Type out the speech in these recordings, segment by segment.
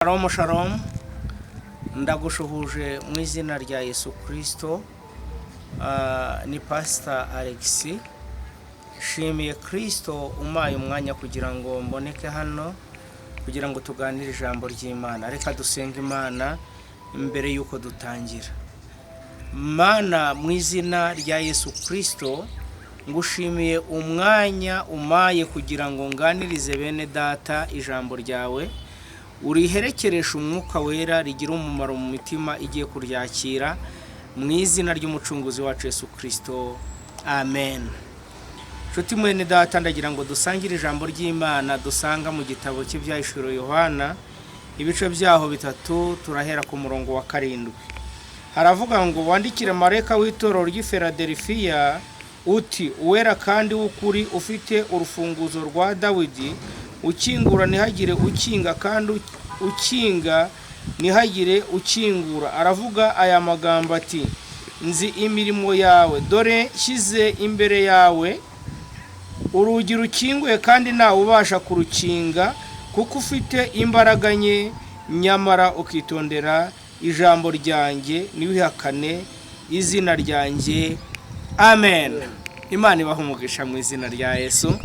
Shalom shalom, ndagushuhuje mu izina rya Yesu Kristo. Ni Pastor Alexis. Shimiye Kristo umpaye umwanya kugira ngo mboneke hano kugira ngo tuganire ijambo ry'Imana. Reka dusenga Imana imbere yuko dutangira. Mana, mu izina rya Yesu Kristo ngushimiye umwanya umpaye kugira ngo nganirize bene data ijambo ryawe. Uriherekeresha umwuka wera rigira umumaro mu mitima igiye kuryakira mu izina ry'umucunguzi wacu Yesu Kristo. Amen. Nshuti mwene data, ndagira ngo dusangire ijambo ry'Imana dusanga mu gitabo cy'ibyahishuro Yohana ibice byaho 3. Turahera ku murongo wa 7. Haravuga ngo, wandikire marayika w'itorero ry'i Filadelfiya uti, uwera kandi w'ukuri ufite urufunguzo rwa Dawidi, ukingura ntihagire ukinga kandi ukinga ntihagire ukingura. Aravuga aya magambo ati, nzi imirimo yawe, dore shyize imbere yawe urugi rukinguye kandi ntawe ubasha kurukinga, kuko ufite imbaraga nke, nyamara ukitondera ijambo ryanjye ntiwihakane izina ryanjye. Amen. Imana ibahe umugisha mu izina rya Yesu.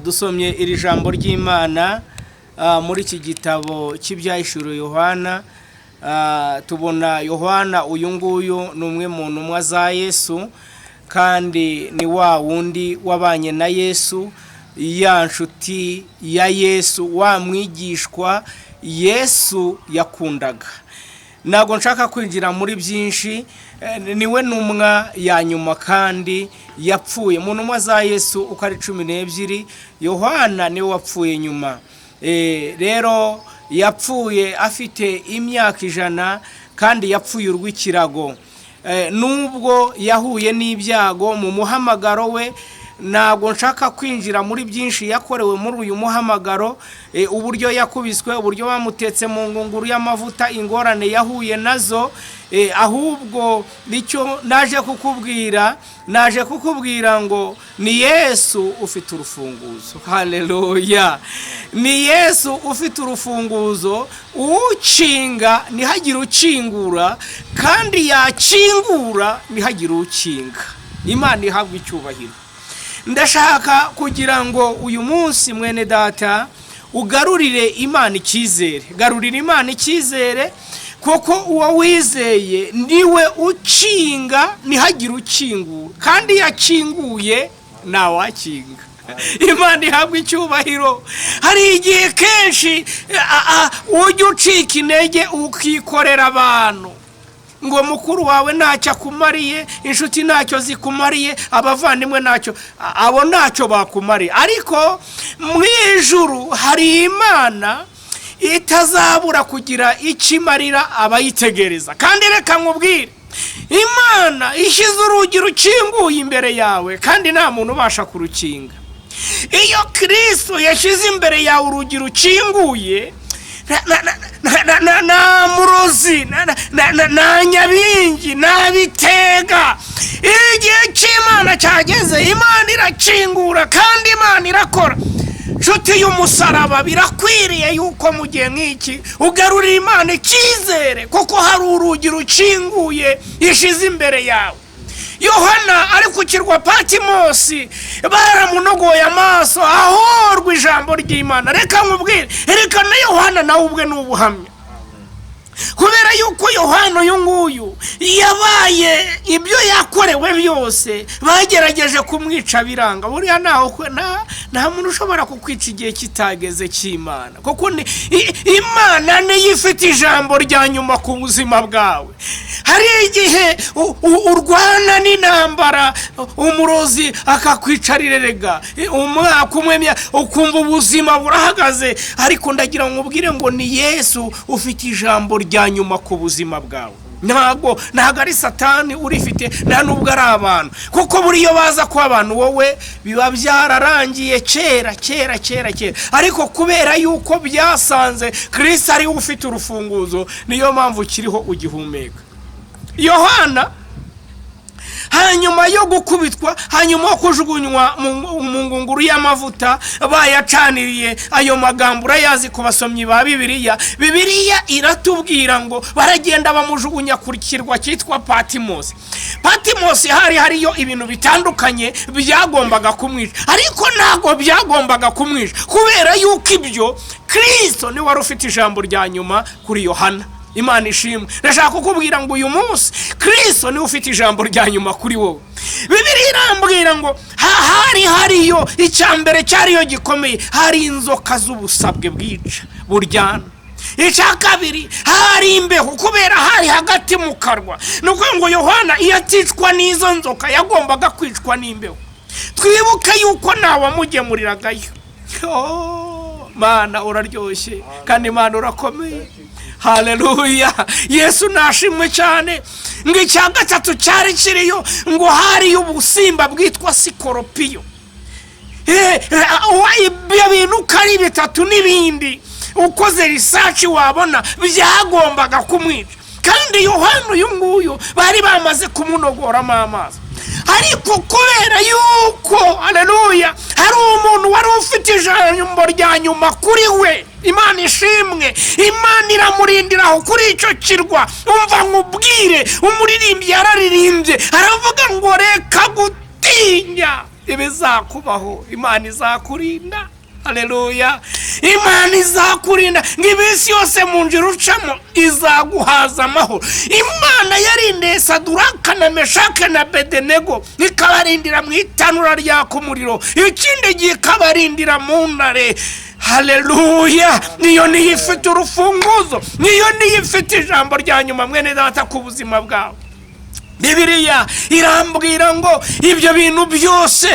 Dusomye iri jambo ry'Imana muri iki gitabo cy'ibyahishuro Yohana. Tubona Yohana uyu nguyu ni umwe mu ntumwa za Yesu, kandi ni wa wundi wabanye na Yesu, ya nshuti ya Yesu, wa mwigishwa Yesu yakundaga. Ntabwo nshaka kwinjira muri byinshi, niwe ntumwa ya nyuma kandi yapfuye mu ntumwa za Yesu uko ari 12. Yohana niwe wapfuye nyuma. Rero yapfuye afite imyaka 100 kandi yapfuye urw'ikirago. Nubwo yahuye n'ibyago mu muhamagaro we, ntabwo nshaka kwinjira muri byinshi yakorewe muri uyu muhamagaro, uburyo yakubiswe, uburyo bamutetse mu ngunguru y'amavuta, ingorane yahuye nazo. Ahubwo nicyo naje kukubwira ngo ni Yesu ufite urufunguzo. Haleluya. Ni Yesu ufite urufunguzo, ukinga ntihagire ukingura kandi yakingura ntihagire ukinga. Imana ihabwe icyubahiro. Ndashaka kugira ngo uyu munsi mwene data ugarurire Imana icyizere. Garurira Imana icyizere, kuko uwo wizeye niwe ukinga ntihagire ukingura, kandi yakinguye ntawakinga. Imana ihabwe icyubahiro. Hari igihe kenshi ujya ucika intege ukikorera abantu ngo mukuru wawe ntacyo akumariye, inshuti ntacyo zikumariye, abavandimwe ntacyo bakumariye. Ariko mu ijuru hari Imana itazabura kugira ikimarira abayitegereza. Kandi reka nkubwire, Imana ishyize urugi rukinguye imbere yawe kandi nta muntu ubasha kurukinga. Iyo Kristo yashyize imbere yawe urugi rukinguye, na murozi, na nyabingi, na bitega. Igihe cy'Imana cyageze, Imana irakingura kandi Imana irakora. Nshuti y'umusaraba, birakwiriye yuko mu gihe nk'iki ugarurira Imana icyizere, kuko hari urugi rukinguye ishize imbere yawe. Yohana ari ku kirwa Patimosi, baramunogoye amaso ahorwa ijambo ry'Imana. Reka nkubwire, reka na Yohana nawe ubwe n'ubuhamya, kubera yuko Yohana uyu nguyu yabaye ibyo yakorewe byose, bagerageje kumwica biranga. Buriya nta muntu ushobora kukwica igihe kitageze cy'Imana, kuko Imana niyo ifite ijambo rya nyuma ku buzima bwawe. Hari igihe urwana n'intambara, umurozi akakwicarira, rega umwaka umwe ukumva ubuzima burahagaze, ariko ndagira ngo ubwire ngo ni Yesu ufite ijambo rya nyuma ku buzima bwawe. Ntabwo ari Satani urifite, nta nubwo ari abantu, kuko buriyo baza ko abantu wowe biba byararangiye kera. Ariko kubera yuko byasanze Kristo ari ufite urufunguzo, niyo mpamvu ukiriho ugihumeka. Yohana hanyuma yo gukubitwa, hanyuma kujugunywa mu ngunguru y'amavuta bayacaniriye. Ayo magambo urayazi ku basomyi ba Bibiliya. Bibiliya iratubwira ngo baragenda bamujugunya ku kirwa cyitwa Patimosi. Patimosi hariyo ibintu bitandukanye byagombaga kumwica, ariko ntago byagombaga kumwica kubera yuko ibyo Kristo ni wari ufite ijambo rya nyuma kuri Yohana. Imana ishimwe. Ndashaka kukubwira ngo uyu munsi Kristo ni ufite ijambo rya nyuma kuri wowe. Bibiliya irambwira ngo hariyo icyambere cyariyo gikomeye, hari inzoka z'ubusabwe bwica buryana. Icya kabiri hari imbeho kubera hari hagati mu karwa. Nuko ngo Yohana iyo aticwa n'izo nzoka yagombaga kwicwa n'imbeho. Twibuke yuko ntawamugemuriraga. Mana uraryoshye kandi Mana urakomeye. Haleluya. Yesu nashimwe cyane. Ngo icya gatatu cyari kiriyo ngo hari ubusimba bwitwa sikoropiyo. Ibyo bintu uko ari bitatu n'ibindi ukoze research wabona byagombaga kumwica. Kandi Yohana uyu nguyu bari bamaze kumunogoramo amazi, ariko kubera yuko haleluya hari umuntu wari ufite ijambo rya nyuma kuri we. Imana ishimwe. Imana iramurindiraho kuri icyo kirwa. Umva nkubwire, umuririmbyi yararirimbye aravuga ngo reka gutinya ibizakubaho, Imana izakurinda. Haleluya. Imana izakurinda ngibisi yose mu nzira ucamo izaguhaza amahoro. Imana yarindeye Saduraka na Meshake na Abedenego ikabarindira mu itanura ryaka umuriro, ikindi gihe ikabarindira mu ntare. Haleluya. Niyo ifite urufunguzo, niyo ifite ijambo rya nyuma mwene data ku buzima bwawe. Bibiliya irambwira ngo ibyo bintu byose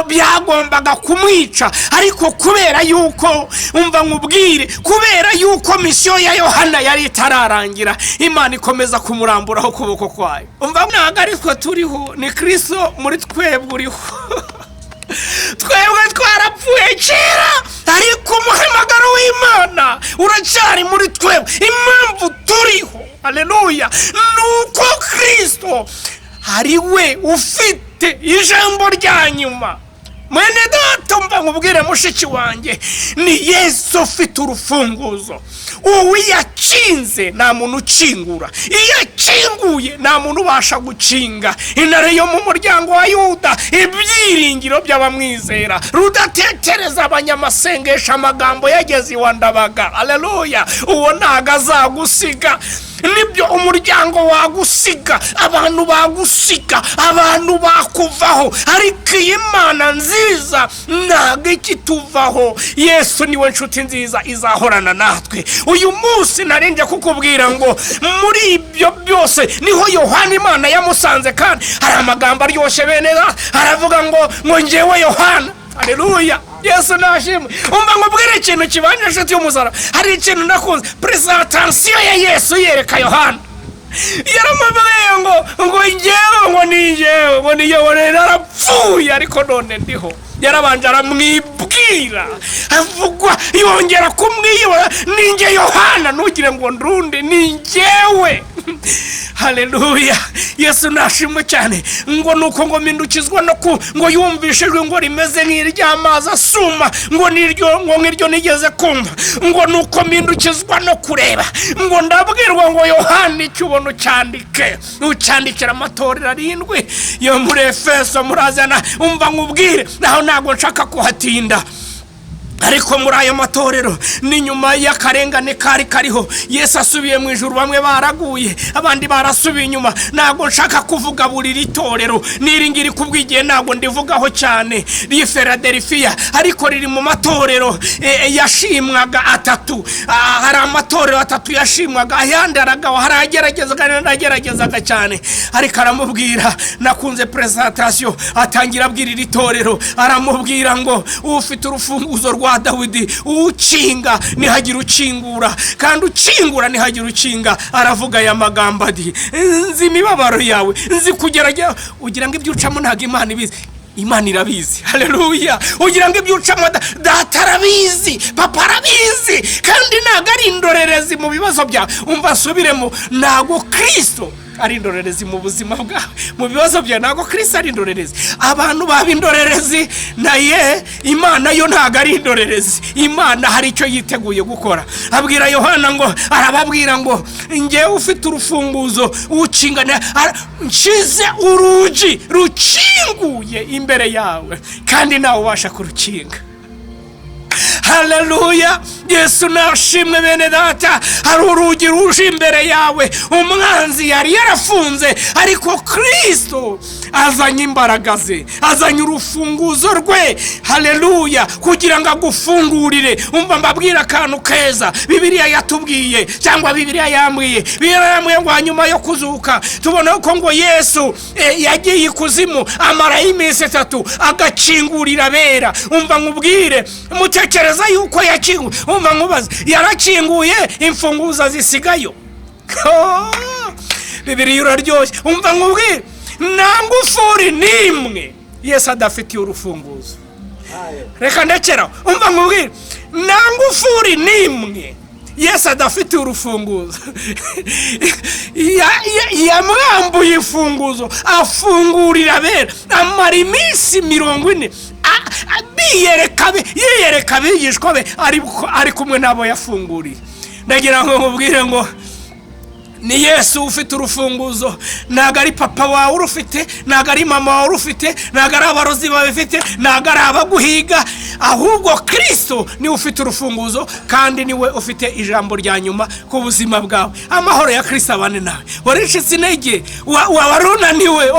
byagombaga kumwica, ariko kubera yuko umva nkubwire, kubera yuko misiyo ya Yohana yari itararangira, Imana ikomeza kumuramburaho ukuboko kwayo. Umva ntabwo ari twe turiho, ni Kristo muri twebwe uriho. Twebwe twarapfuye kera, ariko umuhamagaro w'Imana uracyari muri twebwe. Impamvu turiho, haleluya, nuko Kristo ari we ufite ijambo rya nyuma. Mwene data umva nkubwire mushiki wanjye, ni Yesu ufite urufunguzo. Uwo yakinze nta muntu ukingura, iyo akinguye nta muntu ubasha gukinga. Intare yo mu muryango wa Yuda, ibyiringiro by'abamwizera, rudatetereza abanyamasengesho, amagambo yageze iwa Ndabaga. Haleluya. Uwo ntago azagusiga. Nibyo umuryango wagusiga, abantu bagusiga, abantu bakuvaho, ariko Imana nziza ntago ikituvaho. Yesu niwe nshuti nziza izahorana natwe. Uyu munsi narinje kukubwira ngo muri ibyo byose niho Yohana Imana yamusanze, kandi hari amagambo aryoshye bene aravuga ngo njyewe Yohana. Haleluya. Yesu nashimwe. Umva nkubwire ikintu kibanje nshuti y'umusaraba, hari ikintu nakunze, presentation ya Yesu yereka Yohana. Yaramubwiye ngo njyewe ngo niyo narapfuye ariko none ndiho. Yarabanje aramwibwira, avugwa yongera kumwiyobora, ninjye Yohana, ntugire ngo ndundi, ninjyewe. Haleluya. Yesu nashimwe cyane. Ngo nuko ngo mindukizwa no ngo yumvishijwe ngo rimeze nk'iry'amazi asuma, ngo nk'iryo nigeze kumva. Ngo nuko mindukizwa no kureba, ngo ndabwirwa ngo Yohana icyo ubona ucyandike, ucyandikira amatorero 7 yo muri Efeso, murazana. Umva nkubwire, naho ntago nshaka kuhatinda, ariko muri ayo matorero ni nyuma y'akarengane kari kariho. Yesu asubiye mu ijuru, bamwe baraguye abandi barasubiye inyuma. Ntago nshaka kuvuga buri ritorero, niringiri kubwigiye ntago ndivugaho cyane ri Philadelphia, ariko riri mu matorero yashimwaga 3. Hari amatorero 3 yashimwaga, ayandi aragawa, hari ageragezaga cyane. Ariko aramubwira, nakunze presentation, atangira abwira iri torero, aramubwira ngo ufite urufunguzo rwa Dawidi, ucinga nihagira ukingura, kandi ukingura nihagira ukinga. Aravuga ya magambo ati, nzi imibabaro yawe, nzi kugerageza. Ugira ngo ibyo ucamo ntago Imana ibizi, Imana irabizi. Haleluya. Ugira ngo ibyo ucamo data arabizi, papa arabizi, kandi ntago ari indorere indorerezi mu bibazo byawe. Umva asubiremo, ntago Kristo ari indorerezi mu buzima bwawe, mu bibazo byawe. Ntago Kristo ari indorerezi. Abantu baba indorerezi, naye Imana yo ntago ari indorerezi. Imana hari icyo yiteguye gukora. Abwira Yohana ngo, arababwira ngo, ngewe ufite urufunguzo ukingana, nshize urugi rukinguye imbere yawe, kandi nawe ubasha kurukinga. Haleluya. Yesu nashimwe bene data. Hari urugi ruje imbere yawe, umwanzi yari yarafunze, ariko Kristo azanye imbaraga ze, azanye urufunguzo rwe. Haleluya. Kugira ngo agufungurire. Umva mbabwira akantu keza Bibiliya yatubwiye, cyangwa Bibiliya yambwiye. Bibiliya yambwiye ngo hanyuma yo kuzuka tubona ko ngo Yesu yagiye ikuzimu amara iminsi 3 agakingurira abera. Umva nkubwire, mutekereza yuko yakinguye? Umva nkubaze, yarakinguye, imfunguzo zisigayo. Bibiliya iraryoshye. Umva nkubwire, nta ngufuri nimwe Yesu adafitiye urufunguzo. Reka ndekera. Umva nkubwire, nta ngufuri nimwe Yesu adafitiye urufunguzo. Yamwambuye imfunguzo afungurira abera, amara iminsi 40 yiyereka abigishwa be ari kumwe nabo yafunguriye. Ndagira ngo nkubwire ngo ni Yesu ufite urufunguzo. Ntago ari papa wawe urufite, ntago ari mama wawe urufite, ntago ari abarozi babifite, ntago ari abaguhiga, ahubwo Kristo ni ufite urufunguzo, kandi niwe ufite ijambo rya nyuma ku buzima bwawe. Amahoro ya Kristo abane nawe. Waricitse intege, warunaniwe,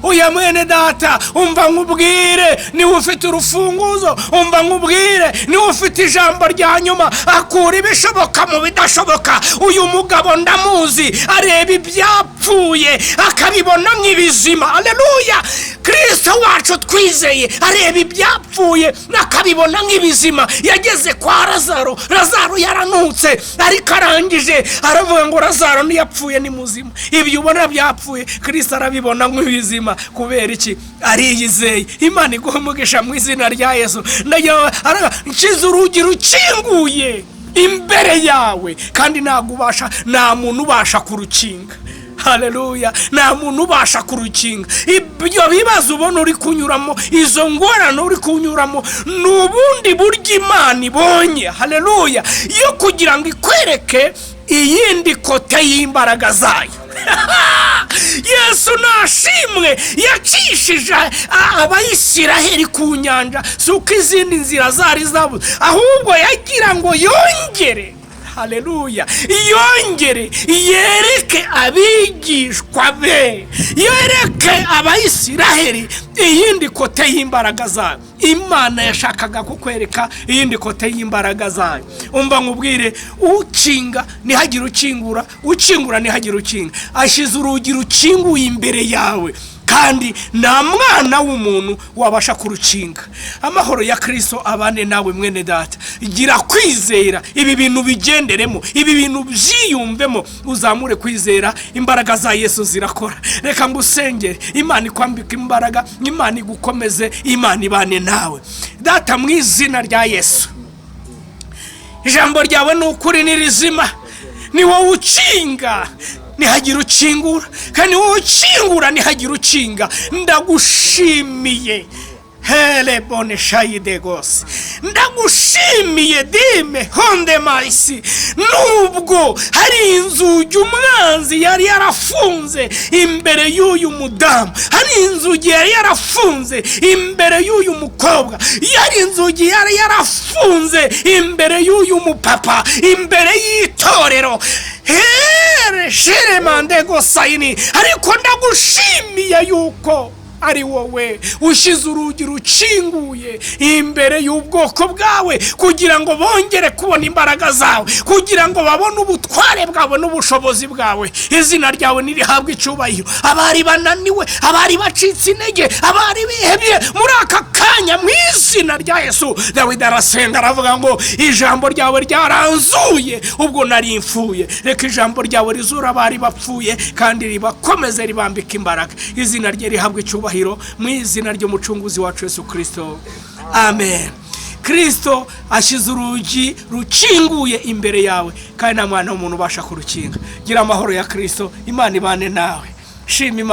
oya mwene data, umva nkubwire, ni ufite urufunguzo. Umva nkubwire, ni ufite ijambo rya nyuma, akura ibishoboka mu bidashoboka. Uyu mugabo ndamuzi, areba ibyapfuye akabibona nk'ibizima. Haleluya. Kristo wacu twizeye areba ibyapfuye akabibona nk'ibizima. Yageze kwa Lazaro, Lazaro yaranutse, ariko arangije aravuga ngo Lazaro ntiyapfuye, ni muzima. Ibyo ubona byapfuye Kristo arabibona nk'ibizima. Kubera iki? Ariyizeye. Imana iguhe umugisha mu izina rya Yesu. Nshize urugi rukinguye imbere yawe, kandi nta muntu ubasha kurukinga. Haleluya. Nta muntu ubasha kurukinga. Ibyo bibazo ubona uri kunyuramo, izo ngorane uri kunyuramo, n'ubundi buryo Imana ibonye, haleluya, yo kugira ngo ikwereke iyindi kote y'imbaraga zayo. Yesu nashimwe yacishije Abayisiraheli ku nyanja, suko izindi nzira zari zabuze, ahubwo yagira ngo yongere, haleluya, yongere yereke abigishwa be, yereke Abayisiraheli iyindi kote y'imbaraga zayo. Imana yashakaga kukwereka iyindi kote y'imbaraga zayo. Umva nkubwire, ukinga ntihagire ukingura, ukingura ntihagire ukinga. Ashize urugi rukinguye imbere yawe, kandi nta mwana w'umuntu wabasha kurukinga. Amahoro ya Kristo abane nawe mwene data. Gira kwizera, ibi bintu bigenderemo, ibi bintu byiyumvemo, uzamure kwizera. Imbaraga za Yesu zirakora. Reka ngusengere, Imana ikwambika imbaraga, Imana igukomeze, Imana ibane nawe. Data, mu izina rya Yesu, ijambo ryawe ni ukuri ni rizima, ni wowe ukinga ntihagire ukingura, kandi wowe ukingura ntihagire ukinga. Ndagushimiye hele bone shayide gose, ndagushimiye dime honde maisi. Nubwo hari inzugi umwanzi yari yarafunze imbere y'uyu mudamu, hari inzugi yari yarafunze imbere y'uyu mukobwa, yari inzugi yari yarafunze imbere y'uyu mupapa, imbere y'itorero, shere mandego sayini, ariko ndagushimiye yuko ari wowe ushize urugi rukinguye imbere y'ubwoko bwawe, kugira ngo bongere kubona imbaraga zawe, kugira ngo babone ubutware bwawe n'ubushobozi bwawe. Izina ryawe nirihabwe icyubahiro. Abari bananiwe, abari bacitse intege, abari bihebye, muri aka kanya mu izina rya Yesu, Dawidi arasenga aravuga ngo ijambo ryawe ryaranzuye ubwo nari mfuye. Reka ijambo ryawe rizura abari bapfuye, kandi ribakomeze ribambika imbaraga. Izina rye rihabwe icyubahiro mu izina ry'umucunguzi wacu Yesu Kristo. Amen. Kristo ashize urugi rukinguye imbere yawe kandi nta mwana w'umuntu ubasha kurukinga. Gira amahoro ya Kristo, Imana ibane nawe. Shima Imana.